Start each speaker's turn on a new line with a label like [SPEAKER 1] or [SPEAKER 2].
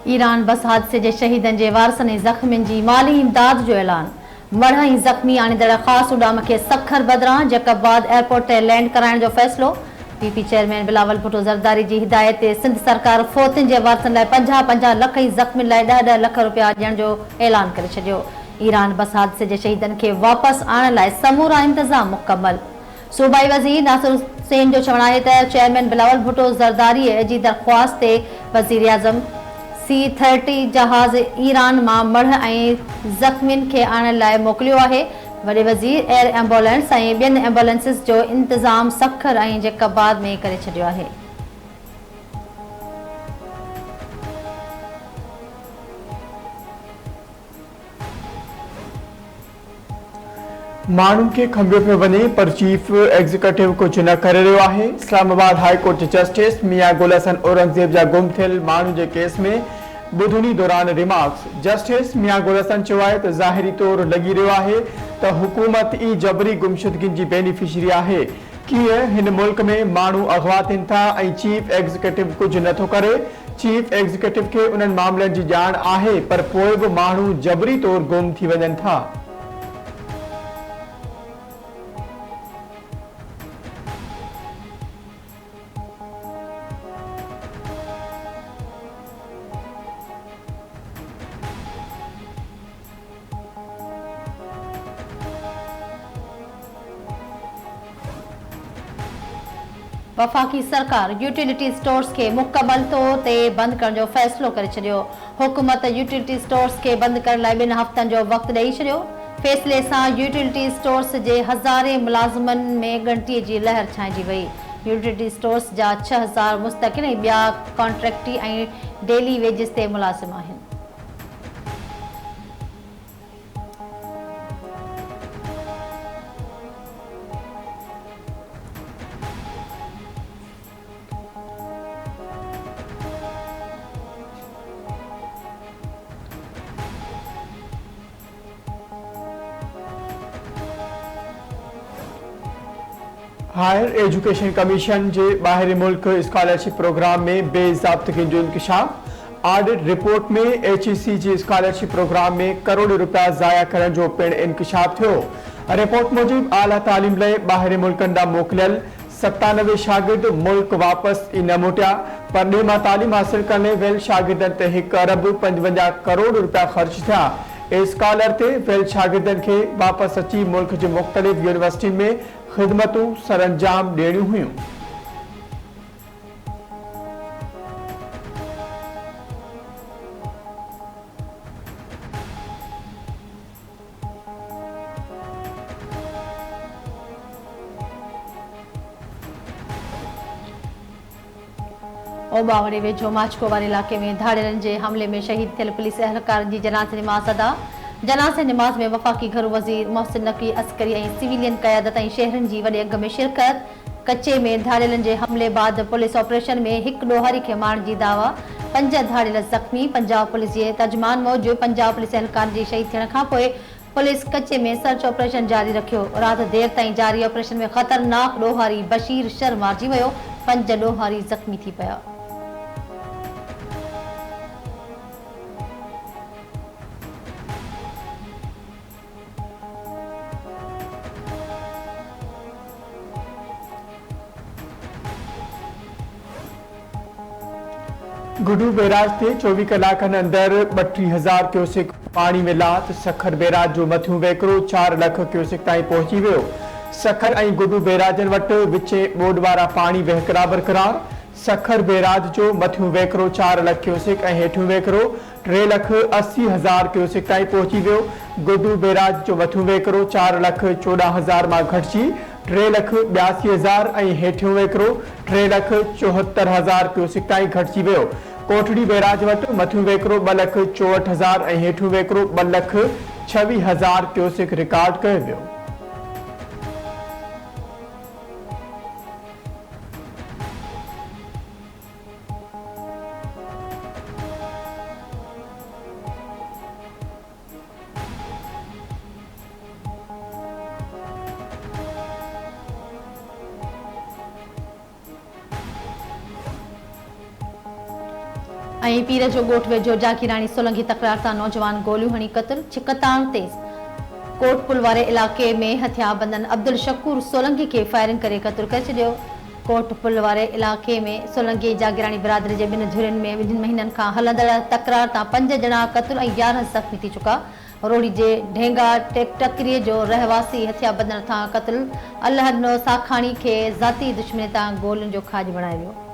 [SPEAKER 1] Iran बस हादसे जे शहीदनि जे वारसनि ऐं ज़ख़्मियुनि जी माली इमदाद जो ऐलान। मढ़ ऐं ज़ख़्मी आणींदड़ ख़ासि उॾाम खे सखर बदिरां जैकबाद एयरपोर्ट ते लैंड कराइण जो फ़ैसिलो। पीपी चेयरमैन बिलावल भुट्टो ज़रदारी जी हिदायत ते सिंध सरकार फ़ौतियुनि जे वारसनि लाइ 50-50 लख ऐं ज़ख़्मियुनि लाइ 10-10 लख रुपया ॾियण जो ऐलान करे छॾियो। ईरान बस हादसे जे शहीदनि खे वापसि आणण लाइ समूरा इंतज़ाम मुकमल। सूबाई वज़ीर नासिर हुसैन जो चवणु आहे त चेयरमैन बिलावल भुट्टो ज़रदारीअ जी दरख़्वास्त ते वज़ीर आज़म C-30 जहाज़ ईरान मां मढ़ ऐं ज़ख़्मियुनि खे आणण लाइ मोकिलियो आहे। वॾे वज़ीर एयर एम्बुलेंस ऐं ॿियनि एम्बुलेंसिस जो इंतज़ाम सखर ऐं जैकबाद में करे छॾियो आहे।
[SPEAKER 2] माण्हुनि खे खंबियो पियो वञे पर चीफ एग्जीक्यूटिव कुझु न करे रहियो आहे। इस्लामाबाद हाई कोर्ट जे जस्टिस मियां गुल हसन औरंगज़ेब जा गुम थियल माण्हू जे केस में ॿुधणी दौरान रिमार्क्स। जस्टिस मियां गुल हसन चयो आहे त ज़ाहिरी तौरु लॻी रहियो आहे त हुकूमत ई जबरी गुमशुदगियुनि जी बेनिफिशरी आहे। कीअं हिन मुल्क में माण्हू अगवा थियनि था ऐं चीफ एग्जीक्यूटिव कुझु नथो करे। चीफ एग्जीक्यूटिव खे उन्हनि मामलनि जी ॼाण आहे पर पोइ बि माण्हू जबरी तौरु गुम थी वञनि था।
[SPEAKER 1] वफ़ाक़ी सरकार यूटिलिटी स्टोर्स के मुकमल तौर ते बंद करण जो फ़ैसिलो करे छॾियो। हुकूमत यूटिलिटी स्टोर्स के बंद करण लाइ 2 हफ़्तनि जो वक़्तु ॾेई छॾियो। फ़ैसिले सां यूटिलिटी स्टोर्स जे हज़ारे मुलाज़िमनि में ॻणितीअ जी लहर छांइजी वई। यूटिलिटी स्टोर्स जा 6000 मुस्तक़िल ऐं ॿिया कॉन्ट्रैक्टी ऐं डेली वेजिस ते मुलाज़िम आहिनि।
[SPEAKER 2] हायर एजुकेशन कमीशन जे ॿाहिरी मुल्क स्कॉलरशिप प्रोग्राम में बेज़ाब्तगी जो इंकशाफ। ऑडिट रिपोर्ट में HEC जी स्कॉलरशिप प्रोग्राम में करोड़ रुपया ज़ाया करण जो पिणु इंकशाफ थियो। रिपोर्ट मूजिब आला तालीम लाइ ॿाहिरी मुल्कनि ॾांहुं मोकिलियल 97 शागिर्द मुल्क वापसि ई न मोटिया। परॾे मां तालीम हासिल करण लाइ वियल शागिर्दनि ते 1 अरब 55 करोड़ रुपया ख़र्च थिया। स्कॉलर ते वियल शागिर्दनि खे वापसि अची मुल्क जे मुख़्तलिफ़ यूनिवर्सिटियुनि में ख़िदमतूं सरअंजाम ॾियणियूं हुयूं।
[SPEAKER 1] ओबावड़े वेझो माचको वारे इलाक़े में धाड़ियलनि जे हमले में शहीद थियल पुलिस एहलकारनि जी जनाज़े निमाज़ अदा। जनाज़े निमाज़ में वफ़ाक़ी घरू वज़ीर मोहसिन नक़वी अस्करी ऐं सिविलियन क़यादत ऐं शहरनि जी वॾे अघ में शिरकत। कचे में धाड़ियलनि जे हमले बाद पुलिस ऑपरेशन में 1 ॾोहारी खे मारण जी दावा। 5 धाड़ियल ज़ख़्मी। पंजाब पुलिस जे तर्जुमान मूजिबि पंजाब पुलिस एहलकार जी शहीद थियण खां पोइ पुलिस कचे में सर्च ऑपरेशन जारी रखियो। राति देर ताईं जारी ऑपरेशन में ख़तरनाक ॾोहारी बशीर शर मारिजी वियो। 5 ॾोहारी ज़ख़्मी थी पिया।
[SPEAKER 2] गुडू बैराज ते 24 कलाकनि अंदरि 32,000 क्यूसेक पाणी में लात। सखर बैराज जो मथियों वेकिरो 4 लख क्यूसेक ताईं पहुची वियो। सखर ऐं गुडू बैराजनि वटि विचे ॿोॾ वारा पाणी वहिकरा बरक़रार। सखर बैराज जो मथियों वेकिरो 4 लख क्यूसेक ऐं हेठियों वेकिरो 3,80,000 क्यूसेक ताईं पहुची वियो। गुडू बैराज जो मथियों वेकिरो 4,14,000 मां घटिजी 3,82,000 ऐं हेठियों वेकिरो 3,74,000 क्यूसेक ताईं घटिजी वियो। कोठड़ी बैराज वटि मथियों वेकिरो 2,64,000 ऐं हेठियों वेकिरो 2,26,000 क्यूसेक रिकॉर्ड कयो वियो।
[SPEAKER 1] ऐं पीर जो ॻोठ वेझो जागीराणी सोलंकी तकरार सां नौजवान गोलियूं हणी क़तल छिकताण ते कोटपुल वारे इलाइक़े में हथियारबंदन अब्दुल शकूर सोलंकी खे फायरिंग करे क़तल करे छॾियो। कोटपुल वारे इलाइक़े में सोलंकी जागीराणी बिरादरी जे ॿिनि धुरियुनि में ॿिनि महीननि खां हलंदड़ तकरार तां 5 ॼणा क़तल ऐं 11 ज़ख़्मी थी चुका। रोड़ी जे ढेंगा टकरीअ जो रहवासी हथियारबंदन सां क़तल अल्हनो साखाणी खे ज़ाती दुश्मनी तां गोलियुनि जो खाज बणायो वियो।